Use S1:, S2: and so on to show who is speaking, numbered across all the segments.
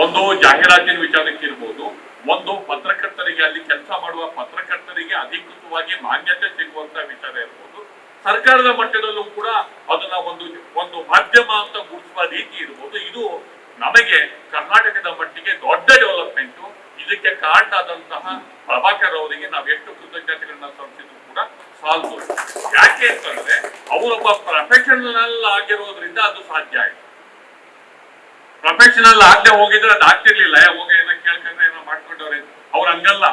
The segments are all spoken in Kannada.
S1: ಒಂದು ಜಾಹೀರಾತಿನ ವಿಚಾರಕ್ಕೆ ಇರ್ಬೋದು, ಒಂದು ಪತ್ರಕರ್ತರಿಗೆ ಅಲ್ಲಿ ಕೆಲಸ ಮಾಡುವ ಪತ್ರಕರ್ತರಿಗೆ ಅಧಿಕೃತವಾಗಿ ಮಾನ್ಯತೆ ಸಿಗುವಂತ ವಿಚಾರ ಇರ್ಬೋದು, ಸರ್ಕಾರದ ಮಟ್ಟದಲ್ಲೂ ಕೂಡ ಅದನ್ನ ಒಂದು ಮಾಧ್ಯಮ ಅಂತ ಗುರುತಿಸುವ ರೀತಿ ಇರ್ಬೋದು. ಇದು ನಮಗೆ ಕರ್ನಾಟಕದ ಮಟ್ಟಿಗೆ ದೊಡ್ಡ ಡೆವಲಪ್ಮೆಂಟ್. ಇದಕ್ಕೆ ಕಾರಣ ಆದಂತಹ ಪ್ರಭಾಕರ್ ಅವರಿಗೆ ನಾವು ಎಷ್ಟು ಕೃತಜ್ಞತೆಗಳನ್ನ ಸಲ್ಲಿಸಿದ್ರು ಕೂಡ ಸಾಲದು. ಯಾಕೆ ಅಂತಂದ್ರೆ ಅವರೊಬ್ಬ ಪ್ರೊಫೆಷನಲ್ ಆಗಿರೋದ್ರಿಂದ ಅದು ಸಾಧ್ಯ ಆಯ್ತು. ಪ್ರೊಫೆಷನಲ್ ಆಗದೆ ಹೋಗಿದ್ರೆ ಅದು ಆಗ್ತಿರ್ಲಿಲ್ಲ. ಹೋಗಿ ಏನೋ ಕೇಳ್ಕೊಂಡ್ರೆ ಏನೋ ಮಾಡ್ಕೊಂಡವ್ರೆ. ಅವ್ರು ಹಂಗಲ್ಲ,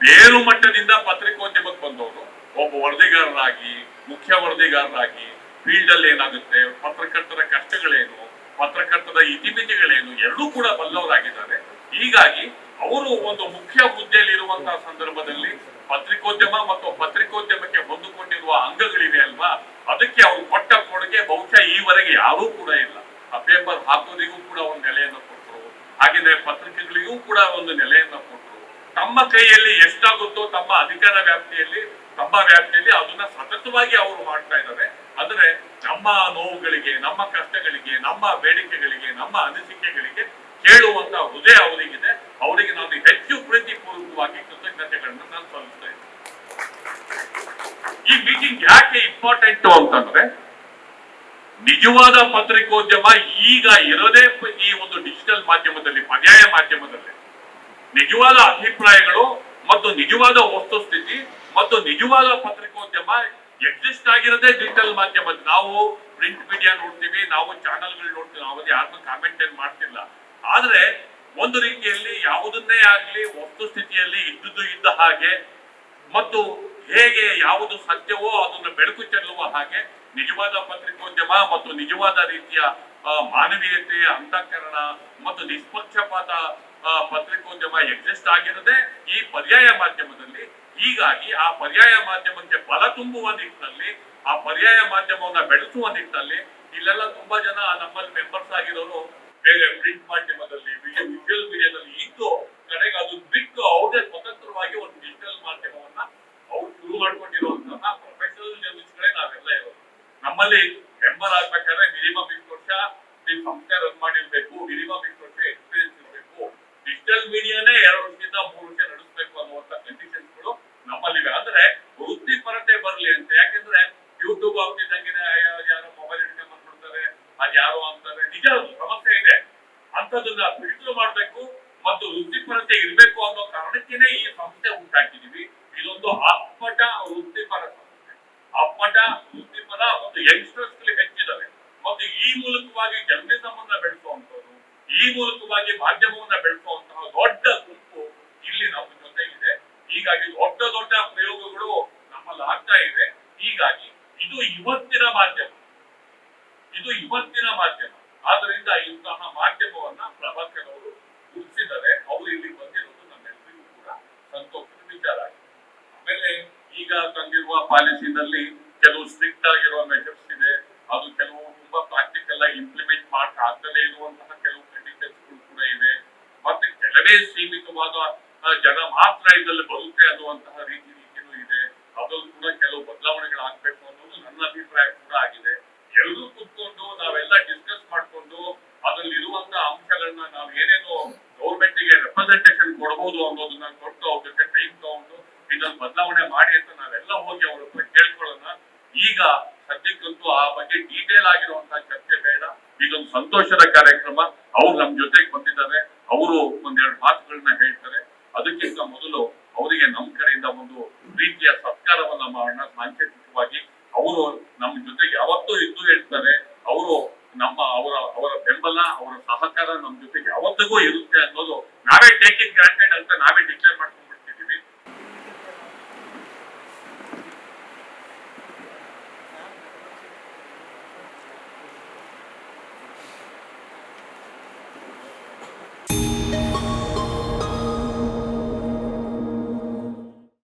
S1: ಬೇರು ಮಟ್ಟದಿಂದ ಪತ್ರಿಕೋದ್ಯಮಕ್ಕೆ ಬಂದವರು ಒಬ್ಬ ವರದಿಗಾರರಾಗಿ, ಮುಖ್ಯ ವರದಿಗಾರರಾಗಿ ಫೀಲ್ಡ್ ಅಲ್ಲಿ ಏನಾಗುತ್ತೆ, ಪತ್ರಕರ್ತರ ಕಷ್ಟಗಳೇನು, ಪತ್ರಕರ್ತರ ಇತಿಮಿತಿಗಳೇನು ಎರಡೂ ಕೂಡ ಬಲ್ಲವರಾಗಿದ್ದಾರೆ. ಹೀಗಾಗಿ ಅವರು ಒಂದು ಮುಖ್ಯ ಹುದ್ದೆಯಲ್ಲಿ ಇರುವಂತಹ ಸಂದರ್ಭದಲ್ಲಿ ಪತ್ರಿಕೋದ್ಯಮ ಮತ್ತು ಪತ್ರಿಕೋದ್ಯಮಕ್ಕೆ ಹೊಂದಿಕೊಂಡಿರುವ ಅಂಗಗಳಿವೆ ಅಲ್ವಾ, ಅದಕ್ಕೆ ಅವರು ಕೊಟ್ಟ ಕೊಡುಗೆ ಬಹುಶಃ ಈವರೆಗೆ ಯಾರೂ ಕೂಡ ಇಲ್ಲ. ಆ ಪೇಪರ್ ಹಾಕೋದಿಗೂ ಕೂಡ ಒಂದು ನೆಲೆಯನ್ನು ಕೊಟ್ಟರು, ಹಾಗೆಯೇ ಪತ್ರಿಕೆಗಳಿಗೂ ಕೂಡ ಒಂದು ನೆಲೆಯನ್ನು ಕೊಟ್ಟರು. ತಮ್ಮ ಕೈಯಲ್ಲಿ ಎಷ್ಟಾಗುತ್ತೋ ತಮ್ಮ ಅಧಿಕಾರ ವ್ಯಾಪ್ತಿಯಲ್ಲಿ ಅದನ್ನ ಸತತವಾಗಿ ಅವರು ಮಾಡ್ತಾ ಇದ್ದಾರೆ. ಅಂದ್ರೆ ನಮ್ಮ ನೋವುಗಳಿಗೆ, ನಮ್ಮ ಕಷ್ಟಗಳಿಗೆ, ನಮ್ಮ ಬೇಡಿಕೆಗಳಿಗೆ, ನಮ್ಮ ಅನಿಸಿಕೆಗಳಿಗೆ ಕೇಳುವಂತ ಹೃದಯ ಅವರಿಗಿದೆ. ಅವರಿಗೆ ನಾನು ಹೆಚ್ಚು ಪ್ರೀತಿಪೂರ್ವಕವಾಗಿ ಕೃತಜ್ಞತೆಗಳನ್ನು ನಾನು ಸಲ್ಲಿಸ್ತಾ ಇದ್ದೇನೆ. ಈ ಮೀಟಿಂಗ್ ಯಾಕೆ ಇಂಪಾರ್ಟೆಂಟ್ ಅಂತಂದ್ರೆ, ನಿಜವಾದ ಪತ್ರಿಕೋದ್ಯಮ ಈಗ ಇರೋದೇ ಈ ಒಂದು ಡಿಜಿಟಲ್ ಮಾಧ್ಯಮದಲ್ಲಿ, ಪರ್ಯಾಯ ಮಾಧ್ಯಮದಲ್ಲಿ ನಿಜವಾದ ಅಭಿಪ್ರಾಯಗಳು ಮತ್ತು ನಿಜವಾದ ವಸ್ತುಸ್ಥಿತಿ ಮತ್ತು ನಿಜವಾದ ಪತ್ರಿಕೋದ್ಯಮ ಎಕ್ಸಿಸ್ಟ್ ಆಗಿರೋದೇ ಡಿಜಿಟಲ್ ಮಾಧ್ಯಮ. ನಾವು ಪ್ರಿಂಟ್ ಮೀಡಿಯಾ ನೋಡ್ತೀವಿ, ನಾವು ಚಾನೆಲ್ಗಳು ನೋಡ್ತೀವಿ, ನಾವು ಯಾರನ್ನೂ ಕಾಮೆಂಟ್ ಏನ್ ಮಾಡ್ತಿಲ್ಲ. ಆದ್ರೆ ಒಂದು ರೀತಿಯಲ್ಲಿ ಯಾವುದನ್ನೇ ಆಗ್ಲಿ ವಸ್ತುಸ್ಥಿತಿಯಲ್ಲಿ ಇದ್ದುದು ಇದ್ದ ಹಾಗೆ ಮತ್ತು ಹೇಗೆ ಯಾವುದು ಸತ್ಯವೋ ಅದನ್ನು ಬೆಳಕು ಚೆಲ್ಲುವ ಹಾಗೆ ನಿಜವಾದ ಪತ್ರಿಕೋದ್ಯಮ ಮತ್ತು ನಿಜವಾದ ರೀತಿಯ ಮಾನವೀಯತೆ, ಅಂತಃಕರಣ ಮತ್ತು ನಿಷ್ಪಕ್ಷಪಾತ ಪತ್ರಿಕೋದ್ಯಮ ಎಕ್ಸಿಸ್ಟ್ ಆಗಿರದೆ ಈ ಪರ್ಯಾಯ ಮಾಧ್ಯಮದಲ್ಲಿ. ಹೀಗಾಗಿ ಆ ಪರ್ಯಾಯ ಮಾಧ್ಯಮಕ್ಕೆ ಬಲ ತುಂಬುವ ನಿಟ್ಟಿನಲ್ಲಿ, ಆ ಪರ್ಯಾಯ ಮಾಧ್ಯಮವನ್ನ ಬೆಳೆಸುವ ನಿಟ್ಟಿನಲ್ಲಿ ಇಲ್ಲೆಲ್ಲ ತುಂಬಾ ಜನ ನಮ್ಮಲ್ಲಿ ಮೆಂಬರ್ಸ್ ಆಗಿರೋರು ಬೇರೆ ಪ್ರಿಂಟ್ ಮಾಧ್ಯಮದಲ್ಲಿ, ವಿಜುವಲ್ ಮೀಡಿಯಾದಲ್ಲಿ ಇದ್ದು ಕಡೆಗೆ ಅದು ಬಿಟ್ಟು ಅವ್ರದೇ ಸ್ವತಂತ್ರವಾಗಿ ಒಂದು ಡಿಜಿಟಲ್ ಮಾಧ್ಯಮವನ್ನ ಅವ್ರು ಶುರು ಮಾಡ್ಕೊಂಡಿರುವಂತಹ ಪ್ರೊಫೆಷನಲ್ ಜರ್ನಲಿಸ್ಟ್ಗಳೇ ನಾವೆಲ್ಲ ಇರೋದು. ನಮ್ಮಲ್ಲಿ ಮೆಂಬರ್ ಆಗ್ಬೇಕಾದ್ರೆ ಮಿನಿಮಮ್ 20 ವರ್ಷ ನೀವು ಸಂಸ್ಥೆ ರನ್ ಮಾಡಿರ್ಬೇಕು, ಮಿನಿಮಮ್ 20 ವರ್ಷ ಎಕ್ಸ್ಪೀರಿಯನ್ಸ್ ಇರಬೇಕು, ಡಿಜಿಟಲ್ ಮೀಡಿಯಾನೇ 2 ವರ್ಷದಿಂದ 3 ವರ್ಷ ನಡೆಸಬೇಕು ಅನ್ನುವಂತ ಕಂಡೀಷನ್ಸ್ಗಳು ನಮ್ಮಲ್ಲಿವೆ. ಅಂದ್ರೆ ವೃತ್ತಿಪರತೆ ಬರಲಿ ಅಂತ. ಯಾಕೆಂದ್ರೆ ಯೂಟ್ಯೂಬ್ ಆಗ್ತಿದ್ದಂಗೆ ಯಾರೋ ಮೊಬೈಲ್ ಹಿಡ್ಕೊಂಡ್ ಬಂದ್ಬಿಡ್ತಾರೆ, ಅದ್ಯಾರೋ ಅಂತಾರೆ. ನಿಜ ಸಮಸ್ಯೆ ಇದೆ, ಅಂತದನ್ನ ಫಿಲ್ಟರ್ ಮಾಡ್ಬೇಕು ಮತ್ತು ವೃತ್ತಿಪರತೆ ಇರ್ಬೇಕು ಅನ್ನೋ ಕಾರಣಕ್ಕೇನೆ ಈ ಸಂಸ್ಥೆ ಉಂಟಾಕಿದೀವಿ. ಇದೊಂದು ಅಪ್ಪಟ ವೃತ್ತಿಪರ ಸಂಸ್ಥೆ, ಅಪ್ಪಟ ವೃತ್ತಿಪರ ಮತ್ತು ಯಂಗ್ಸ್ಟರ್ಸ್ ಹೆಚ್ಚಿದ್ದಾರೆ. ಮತ್ತು ಈ ಮೂಲಕವಾಗಿ ಜರ್ನಲಿಸಂ ಅನ್ನ ಬೆಳೆಸುವಂತದ್ದು, ಈ ಮೂಲಕವಾಗಿ ಮಾಧ್ಯಮವನ್ನ ಬೆಳೆಸುವಂತಹ ದೊಡ್ಡ ಗುಂಪು ಇಲ್ಲಿ ನಮ್ಮ ಜೊತೆ ಇದೆ. ಹೀಗಾಗಿ ದೊಡ್ಡ ದೊಡ್ಡ ಪ್ರಯೋಗಗಳು ನಮ್ಮಲ್ಲಿ ಆಗ್ತಾ ಇದೆ. ಹೀಗಾಗಿ ಇದು ಇವತ್ತಿನ ಮಾಧ್ಯಮ, ಇದು ಇವತ್ತಿನ ಮಾಧ್ಯಮ. ಆದ್ರಿಂದ ಇಂತಹ ಮಾಧ್ಯಮವನ್ನ ಪ್ರಭಾಕರ್ ಅವರು ಗುರುತಿಸಿದ್ದಾರೆ. ಅವರು ಇಲ್ಲಿ ಬಂದಿರೋದು ನಮ್ಮೆಲ್ಲರಿಗೂ ಕೂಡ ಸಂತೋಷದ ವಿಚಾರ ಆಗಿದೆ. ಆಮೇಲೆ ಈಗ ತಂದಿರುವ ಪಾಲಿಸಿನಲ್ಲಿ ಕೆಲವು ಸ್ಟ್ರಿಕ್ಟ್ ಆಗಿರುವ ಮೆಜರ್ಸ್ ಇದೆ, ಅದು ಕೆಲವು ತುಂಬಾ ಪ್ರಾಕ್ಟಿಕಲ್ ಆಗಿ ಇಂಪ್ಲಿಮೆಂಟ್ ಮಾಡಕ್ ಆಗ್ತಲೇ ಇರುವಂತಹ ಕೆಲವು ಕಂಡೀಷನ್ಸ್ಗಳು ಕೂಡ ಇದೆ. ಮತ್ತೆ ಕೆಲವೇ ಸೀಮಿತವಾದ ಜನ ಮಾತ್ರ ಇದರಲ್ಲಿ ಬರುತ್ತೆ ಅನ್ನುವಂತಹ ರೀತಿನೂ ಇದೆ. ಅದ್ರಲ್ಲಿ ಕೂಡ ಕೆಲವು ಬದಲಾವಣೆಗಳಾಗಬೇಕು ಅನ್ನೋದು ನನ್ನ ಅಭಿಪ್ರಾಯ ಕೂಡ ಆಗಿದೆ. ಎಲ್ಲರೂ ಕೂತ್ಕೊಂಡು ನಾವೆಲ್ಲ ಡಿಸ್ಕಸ್ ಮಾಡ್ಕೊಂಡು ಅದ್ರಲ್ಲಿ ಇರುವಂತಹ ಅಂಶಗಳನ್ನ ನಾವು ಏನೇನು ಗೌರ್ಮೆಂಟ್ ಗೆ ರೆಪ್ರೆಸೆಂಟೇಷನ್ ಕೊಡಬಹುದು ಅನ್ನೋದನ್ನ ಕೊಟ್ಟು ಅವ್ರ ಜೊತೆ ಟೈಮ್ ತಗೊಂಡು ಇದನ್ನ ಬದಲಾವಣೆ ಮಾಡಿ ಅಂತ ನಾವೆಲ್ಲ ಹೋಗಿ ಅವ್ರ ಹತ್ರ ಕೇಳ್ಕೊಳ್ಳೋಣ. ಈಗ ಸದ್ಯಕ್ಕಂತೂ ಆ ಬಗ್ಗೆ ಡೀಟೇಲ್ ಆಗಿರುವಂತಹ ಚರ್ಚೆ ಬೇಡ. ಇದೊಂದು ಸಂತೋಷದ ಕಾರ್ಯಕ್ರಮ. ಅವ್ರು ನಮ್ ಜೊತೆಗೆ ಬಂದಿದ್ದಾರೆ, ಅವರು ಒಂದೆರಡು ಮಾತುಗಳನ್ನ ಹೇಳ್ತಾರೆ. ಅದಕ್ಕಿಂತ ಮೊದಲು ಅವರಿಗೆ ನಮ್ಮ ಕಡೆಯಿಂದ ಒಂದು ರೀತಿಯ ಸತ್ಕಾರವನ್ನ ಮಾಡೋಣ. ಸಾಂಕೇತಿಕವಾಗಿ ಅವರು ನಮ್ಮ ಜೊತೆಗೆ ಯಾವತ್ತೂ ಇದ್ದು ಇರ್ತಾರೆ. ಅವರು ಅವರ ಬೆಂಬಲ, ಅವರ ಸಹಕಾರ ನಮ್ಮ ಜೊತೆಗೆ ಯಾವತ್ತಿಗೂ ಇರುತ್ತೆ ಅನ್ನೋದು ನಾವೇ ಟೇಕ್ ಇಟ್ ಗ್ರಾಂಟೆಡ್ ಅಂತ ನಾವೇ ಡಿಕ್ಲೇರ್ ಮಾಡ್ಕೊಂಡು